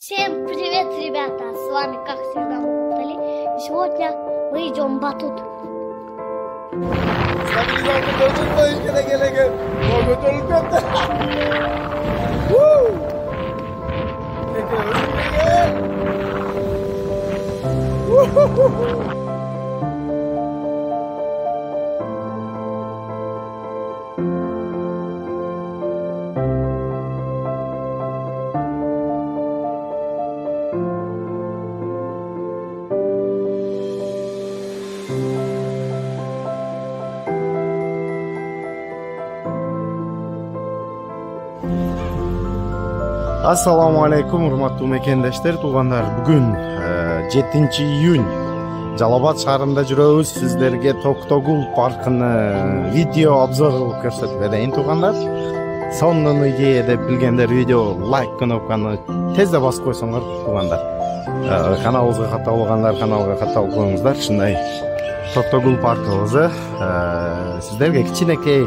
Всем привет, ребята! С вами, как всегда, Натали. И сегодня мы идем в батут. Assalamu alaikum, урматтуу мекендештер, туугандар. Бүгүн 7 июнь Жалал-Абад шаарында жүрөбүз. Сиздерге Токтогул паркыны видео обзор кылып көрсөтүп берейин, туугандар. Сонун идея деп билгендер видео лайк кнопканы тезде басып койсоңор, туугандар. Каналыбызга катталгандар каналга катталып коюңуздар. Ушундай Токтогул паркыбызды сиздерге кичинекей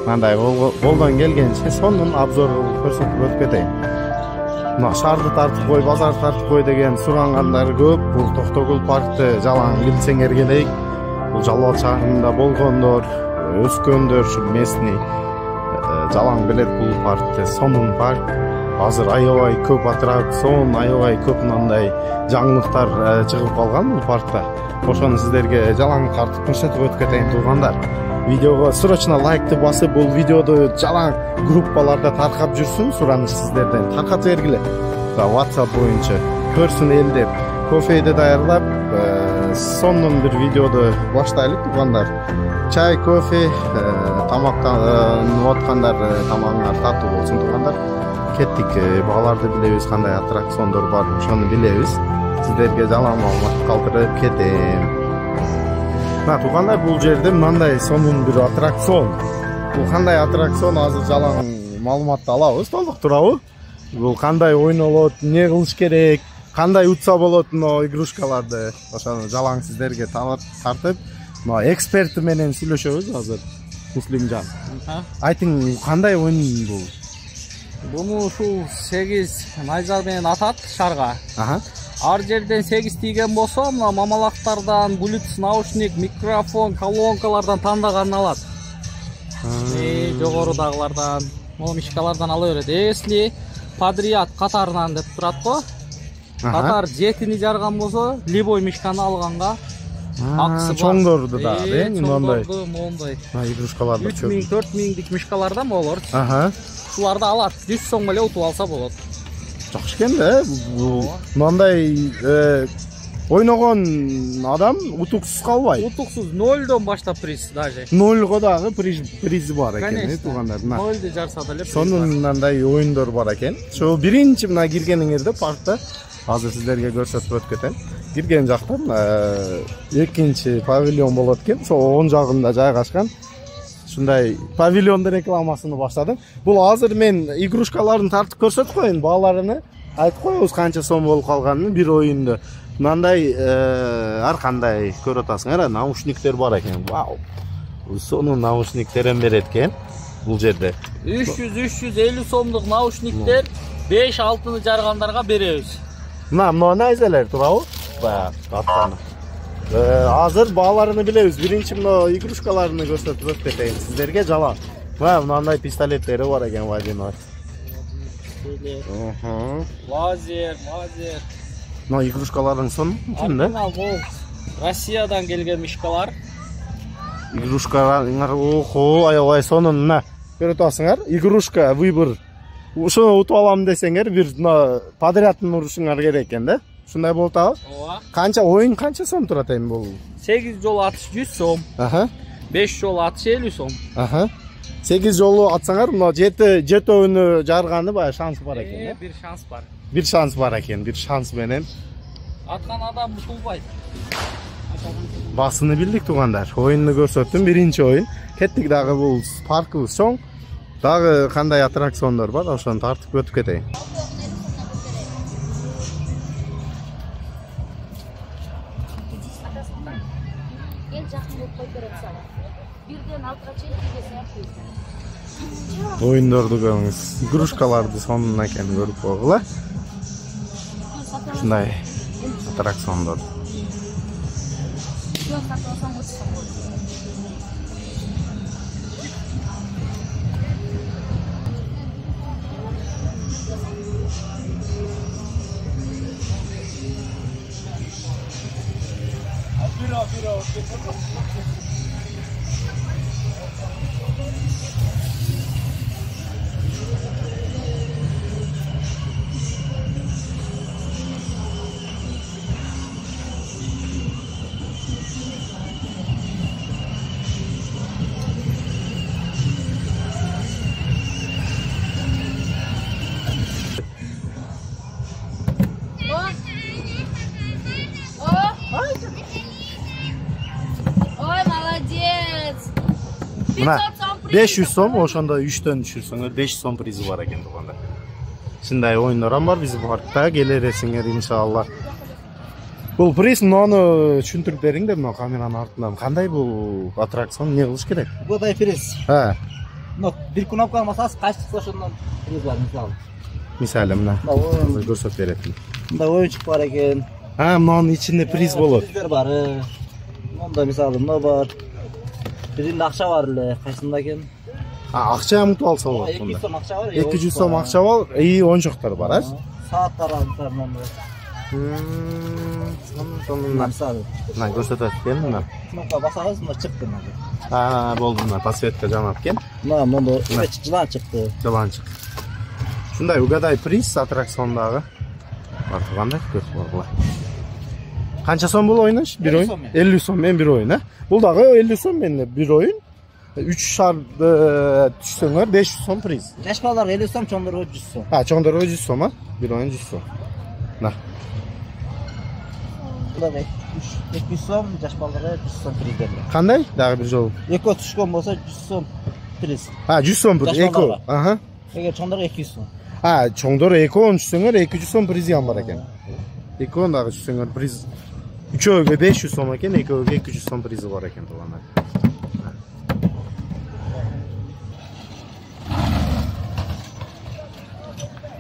мындай колдон келгенче сонун обзор көрсөтүп өтүп кетейин. Шаарды тартып кой, базарды тартып кой деген сурангандар көп. Бул Токтогул паркты жалаң билсеңер керек. Бул Жалал-Абад шаарында болгондор, өскөндөр, ушу местный жалаң билет бул паркты. Сонун парк. Азыр аябай көп аттракцион, аябай көп мындай жаңылыктар чыгып калган бул паркта. Ошону сиздерге жалаң тартып көрсөтүп өтүп кетейин, туугандар. Видеого срочно лайкты басып, бул видеоду жалаң группаларда таркап жүрсүн, сураныш сиздерден. Таркатып бергиле. WhatsApp боюнча көрсүн эл деп. Кофейди даярлап, сонун бир видеоду баштайлык, туугандар. Чай, кофе, тамактанып аткандар тамагыңар татуу болсун, туугандар. Кеттик, бааларды билебиз, кандай аттракциондор бар, ошону билебиз. Сиздерге жалаң маалымат калтырып кетем. Туугандар, бул жерде мындай сонун бир аттракцион. Бул кандай аттракцион, азыр жалаң маалыматты алабыз, толук турабы? Бул кандай ойнолот, эмне кылыш керек, кандай утса болот, игрушкаларды, ошону жалаң сиздерге тартып, эксперти менен сүйлөшөбүз азыр. Муслимжан. Айтың, кандай ойын бул? Буну ушул 8 найза менен атат шарга. Ар жерден 8 тийген болсо, мына мамалактардан Bluetooth наушник, микрофон, колонкалардан тандаган алат. Жогорудагылардан, мишкалардан ала берет. Если подряд катарынан деп турат го. Катар 7-ни жарган болсо, любой мишканы алганга акысы бар. Чоңдорду да, мындай. Мондай. Игрушкаларды 3000, 4000дик мишкалардан болор. Шуларды алат. 100 сом эле утуп алса болот. Жакшы экен да. Мындай ойногон адам утуксуз калбайт. Утуксуз 0дон баштап приз даже. 0го дагы приз бар экен, туугандар. 0ды жарса деле. Сонун мындай оюндар бар экен. Ошо биринчи мына киргениңерде паркта азыр сиздерге көрсөтүп өтүп кетем. Кирген жактан экинчи павильон болот экен. Ошо оң жагында жайгашкан. Ушундай павильондун рекламасын баштадым. Бул азыр мен игрушкаларын тартып көрсөтүп коеюн, бааларыны айтып коебуз канча сом болуп калганын бир оюнда. Мындай ар кандай көрүп атасыңар, наушниктер бар экен. Вау. Сонун наушниктерин берет экен бул жерде. 300-350 сомдук наушниктер 5-6-ны жаргандарга беребиз. Мына найзалар турабы? Баягы атканы. Азыр бааларыны билебиз. Биринчи мына игрушкаларыны көрсөтүп өтүп кетейин сиздерге жалаң. Мындай пистолеттери бар экен, вазин бар. Лазер. Мына игрушкалардын сonu кимде? Россиядан келген мишкалар. Игрушкалар, аябай сонун. Мына көрүп атасыңар, игрушка выбор. Ушуну утуп алам десеңер, бир подрядын урушуңар керек экен да. Ушундай болуп атабы? Ооба. Канча оюн канча сом турат эми бул? 8 жолу атыш 100 сом. 5 жолу атыш 50 сом. 8 жолу атсаңар, мына 7 жарганы баягы шанс бар экен. Бир шанс бар. Бир шанс бар экен, бир шанс менен аткан адам утулбайт. Басыны билдик, туугандар. Оюнду көрсөттүм, биринчи оюн. Кеттик дагы, бул паркыбыз чоң. Дагы кандай аттракциондор бар, ошону тартып өтүп кетейин. Oyundordu görüңүз. Игрушкаларды сонун экен көрүп койгула. Ушундай аттракциондор. Ой, молодец. Мына 500 500 сом, ошондо 3төн түшүрсөңөр 500 сом призи бар экен туугандар. Ушундай оюндар бар биз паркта, келерсиңер иншалла. Бул приз муну түшүндүрүп бериң да, мына камеранын артынан. Кандай бул аттракцион, эмне кылыш керек? Мындай приз. Но бир кнопканы басасыз, кайсы чыкса ошондон приз бар, мисалы. Мисалы мына Мына көрсөтүп берет. мындай оюнчук бар экен. Мунун ичинде приз болот. Приздер бар. Мында мисалы мына бар. Биринде акча бар эле, кайсында экен? Акча мынтип алса болот 200 мында. сом акча бар. 200 сом акча бар, оюнчуктар бар, а? Сааттар алып мында. Мисалы. Мына көрсөтөт экен мына. Кнопка басасыз, мына чыкты мына. Болду мына подсветка жанат экен. Мына монда жылан чыкты. Жыланчык. Ушундай угадай приз аттракциондагы. Бар тургандай көрсөтүп була. Канча сом бул ойнош? Бир ойын? 50 сом мен бир ойын, а? Бул дагы 50 сом менен бир ойын. 3 шарды түшсөңөр 500 сом приз. Жаш балдар 50 сом, чоңдорго 100 сом. Чоңдорго 100 сом, а? Бир ойын 100 сом. На. Мында 200 сом, жаш балдарга 100 сом приз берилет. Кандай? Дагы бир жолу. Эко түшкөн болсо 100 сом приз. 100 сом приз. Эко. Эгер чоңдорго 200 сом. Чоңдор экоон түшсөңөр 200 сом призи бар экен. Экоон дагы түшсөңөр приз үчөөгө 500 сом экен, экөөгө 200 сом призи бар экен туугандар.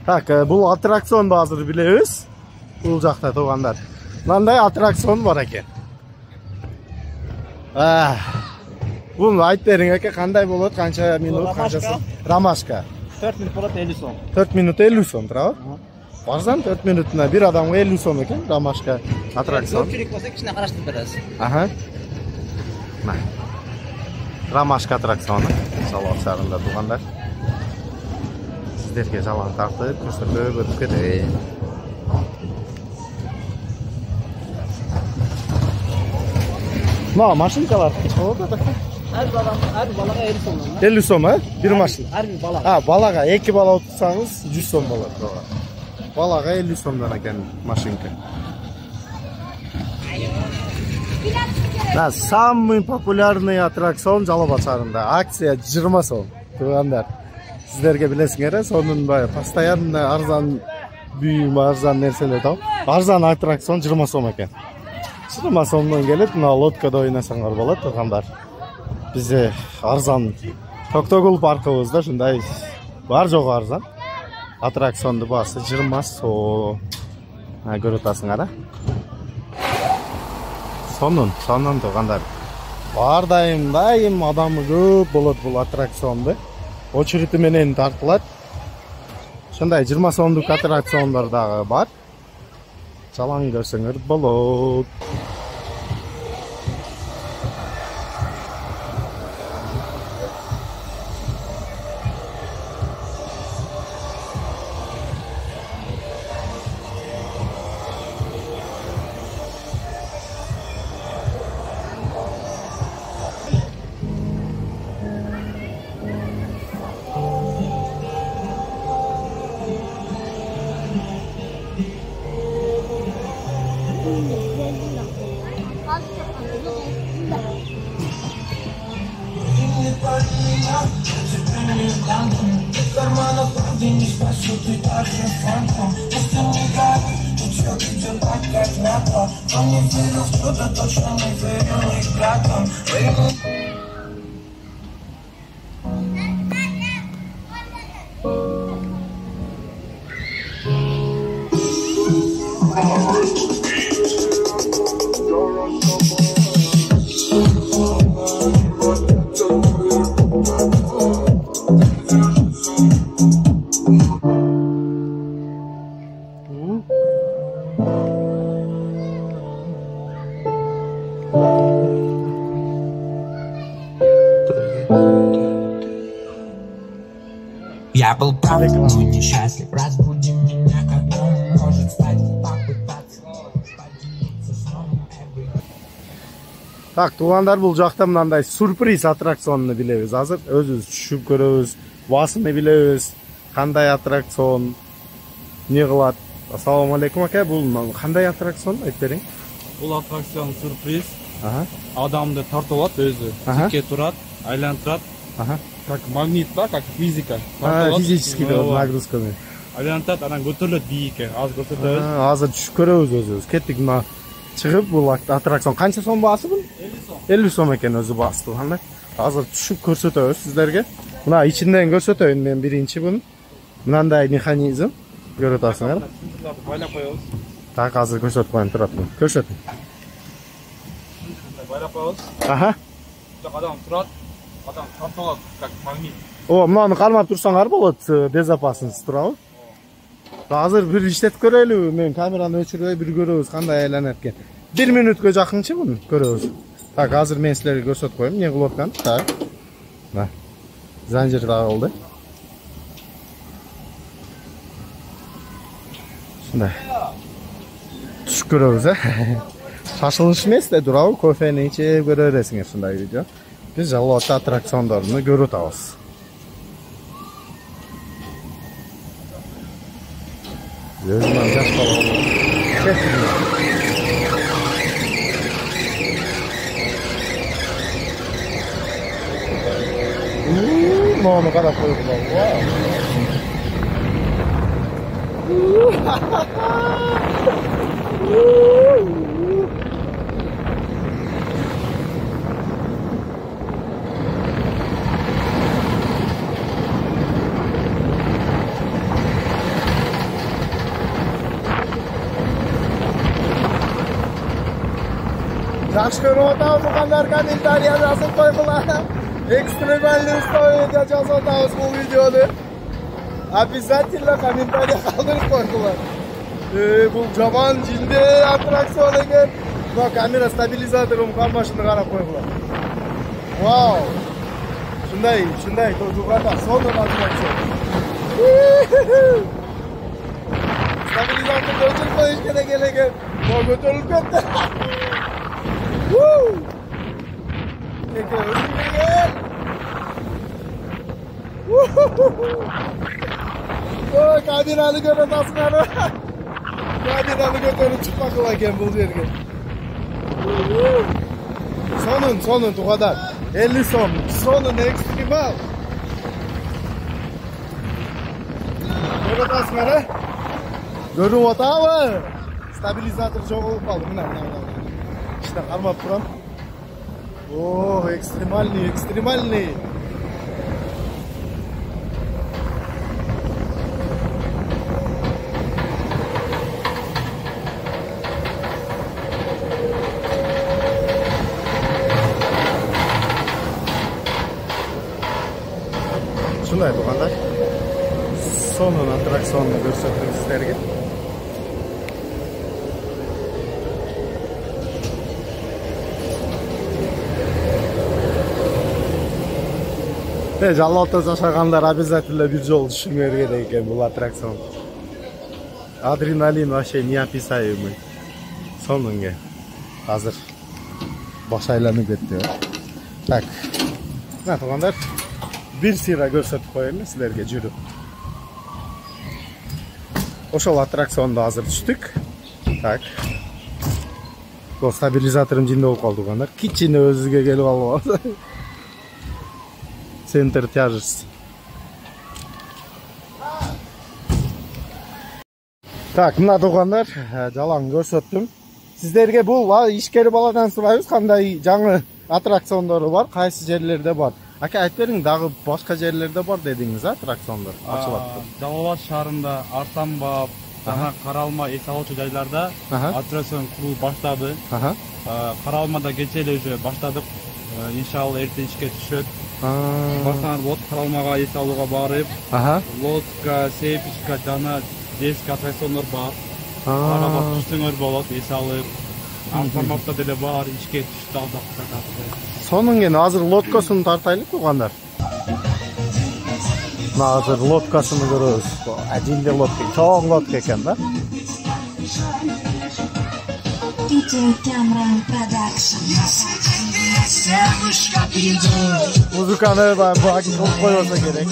Так, бул аттракционду азыр билебиз. Бул жакта туугандар. Мындай аттракцион бар экен. Бул айтып бериң эке, кандай болот, канча минут, канчасы? Ромашка. 4 минут болот 50 сом. 4 минут 50 сом, туурабы? Барсам 4 минутуна бир адамга 50 сом экен, ромашка аттракцион. Көпчүлүк болсо кичине караштырып беребиз. Мына. Ромашка аттракциону Салават шаарында туугандар. Сиздерге жалаң тартып, көрсөтүп өтүп кетейин. Мына машинкалар болот да. Ар балага 50 сом. 50 сом, бир машина. Ар бир бала. Балага 2 бала отурсаңыз 100 сом болот. Балага 50 сомдон экен машинка. Самый популярный аттракцион Жалал шаарында. Акция 20 сом. Туугандар. Сиздерге билесиңер, сонун постоянно арзан бүйүм, арзан нерселер тап. Арзан аттракцион 20 сом экен. 20 сомдон келип, мына лодкада ойнасаңар болот, туугандар. Бизде арзан Токтогул паркыбызда ушундай бар жогу арзан. Аттракционду баасы 20 сом. Көрүп атасыңар, Сонун туугандар. Бар дайым адамы көп болот бул аттракционду. Очерети менен тартылат. Ошондой 20 сомдук аттракциондор дагы бар. Жалаң көрсөңөр болот. Я был прав, но несчастлив. Разбуди меня, когда может стать, попытаться поделиться сном. Так, тугандар, бул жакта мындай сюрприз аттракционну билебиз азыр. Өзүбүз түшүп көрөбүз, басыны билебиз. Кандай аттракцион, не кылат? Ассаламу алейкум ака, бул кандай аттракцион айтып бериң? Бул аттракцион сюрприз. Адамды тартып алат өзү. Тикке турат, айлантырат. Как магнит, да, как физика. Физический нагрузканы. Айлантат, анан көтөрүлөт бийикке, аз көтөрөбүз. Азыр түшүп көрөбүз өзүбүз. Кеттик мына чыгып бул аттракцион. Канча сом баасы бул? 50 сом экен өзү баасы. Азыр түшүп көрсөтөбүз сиздерге. Мына ичинден көрсөтөйүн мен биринчи бун. Мындай механизм көрүп атасыңар. Байлап коебуз. Так, азыр көрсөтүп коеюн, турат. Көрсөтүн. Байлап коебуз. Жок, адам турат. Адам тартып алат, как магнит. Мынаны кармап турсаңар болот, безопасность туурабы? Азыр бир иштетип көрөлүбү? Мен камераны өчүрбөй бир көрөбүз кандай айланат экен. 1 мүнөткө жакынчы муну көрөбүз. Так, азыр мен силерге көрсөтүп коем, эмне кылып атканын. Так. Мына. Занжир тагылды. Ушундай. Түшүп көрөбүз, Шашылыш эмес да, туурабы? Кофени ичип көрө бересиңер ушундай видео. Biz Жалалбатта аттракциондорун көрүп атабыз. Өзүмөн жаш бала. Мону карап коюп Жақсы көріп отырмыз, туғандар, комментария жазып қойғылар. Экстремальный условия жазып отырмыз бұл видеоны. Обязательно комментария қалдырып қойғылар. Бұл жаман жинде аттракцион екен. Мына камера стабилизаторым қармашыны қарап қойғылар. Вау! Шындай, туғандар, сондай аттракцион. Стабилизаторды өшіріп қойыш керек екен. Көтеріліп кетті. Kabinanı görün aslanı. Kabinanı götürüp çıkmakla ekan bu yerge. Sonun tuğadan. 50 son. Sonun ekstremal. Görün aslanı. Görün otağı. Stabilizatör çok olup kaldı. İşte karma turam. Ekstremalny. Şunday tuğanlar. Sonun attraksiyonunu gösterdim sizlerge. Жалалбатта жашагандар обязательно бир жол түшүңөр керек экен бул аттракцион. Адреналин вообще неописуемый. Сонунга. Азыр баш айланып кетти. Так. Мына тугандар, бир сыйра көрсөтүп коеюн силерге жүрүп. Ошол аттракционду азыр түштүк. Так. Бул стабилизаторум жинде болуп калды тугандар. Кичине өзүгө келип алып. Центр тяжести. Так, мына тугандар, жалаң көрсөттүм. Сиздерге бул ишкер баладан сурайбыз, кандай жаңы аттракциондору бар, кайсы жерлерде бар. Ака, айтып бериң, дагы башка жерлерде бар дедиңиз, аттракциондор ачылат. Жалалбат шаарында Артанбаб, Жаңа Каралма эс алуучу жайларда аттракцион куруу баштады. Каралмада кече эле уже баштадык. Иншалла эртең ишке түшөт. Башкалар болот, Каралмага эс алууга барып, лодка, сепичка жана детский аттракциондор бар. Ага, түшсөңөр болот, эс алып. Форматта деле бар, ишке түштү алдак. Сонун экен, азыр лодкасын тартайлы туугандар. Азыр лодкасын көрөбүз. Ажинде лодка, чоң лодка экен да. Музыканы багы кылып койбосо керек.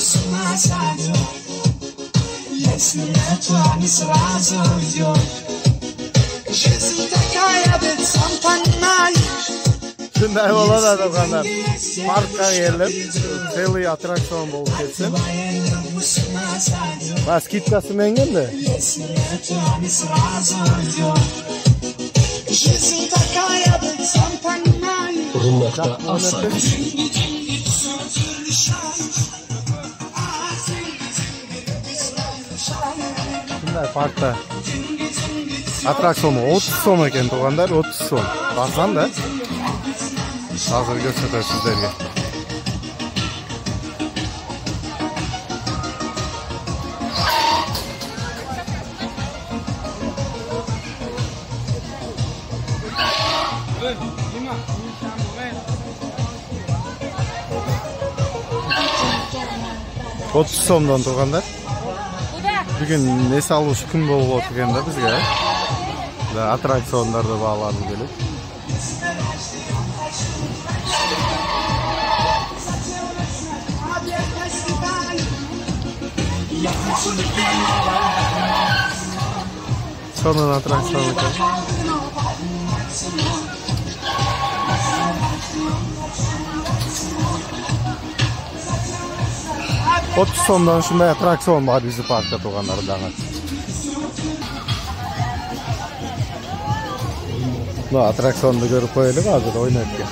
Шундай болот да туугандар. Паркка келип, целый аттракцион болуп кетсин. Ба скидкасы менен келди. Рулетка Асан. Шундай паркта аттракцион 30 сом экен туугандар, 30 сом. Арзан да? Азыр көрсөтөм сиздерге. Otuz сомдон туугандар. Бүгүн эс алууш күн болуп отурган да бизге. Аттракциондарды бааланып келип. Сонун аттракцион экен. Otuz сомдон ушундай аттракцион бар биздин паркта туугандар дагы. Аттракционду көрүп коелук, азыр ойнойт экен.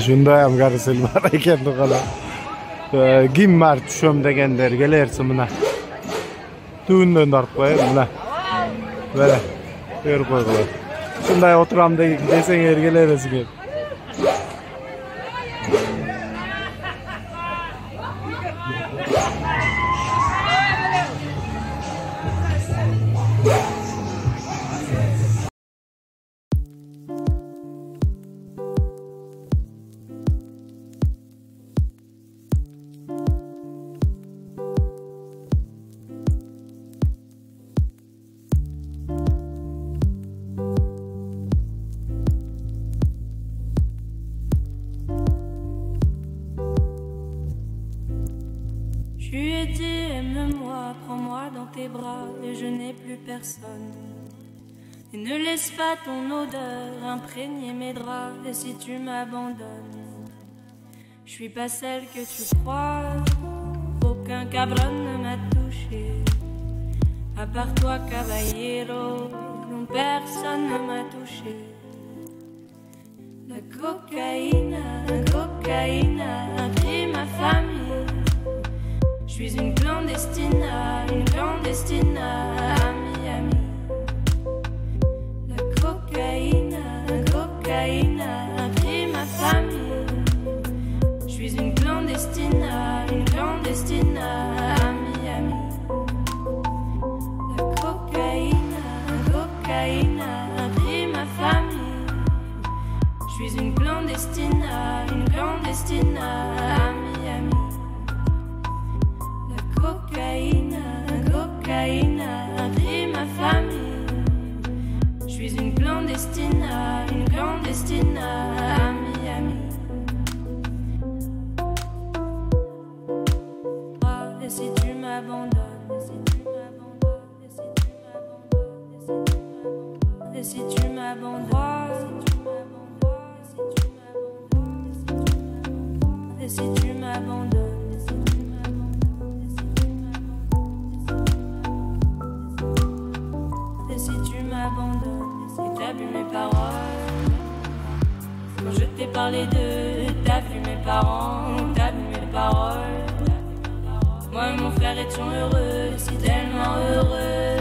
Şundayam karısıl var eken tuğalar. Kim var düşöm degender gelersin buna. Düğünden darıp koyayım buna. Böyle. Ver koydular. Şunday oturam desen yer gelersin gel. Je lui ai dit aime-moi, prends-moi dans tes bras et je n'ai plus personne. Et ne laisse pas ton odeur imprégner mes draps. Et si tu m'abandonnes, je suis pas celle que tu crois. Aucun cabron ne m'a touché. À part toi, caballero, non personne ne m'a touché. La cocaïne a pris ma famille. Je suis une clandestine à Miami. La cocaïne a pris ma famille. Je suis une clandestine à Miami. La cocaïne a pris ma famille. Je suis une clandestine à et si tu m'abandonnes, et si tu m'abandonnes, et si tu m'abandonnes, et si tu m'abandonnes, et t'as vu mes paroles quand je t'ai parlé d'eux, t'as vu mes parents, t'as vu mes paroles. Moi et mon frère étions heureux, si tellement heureux.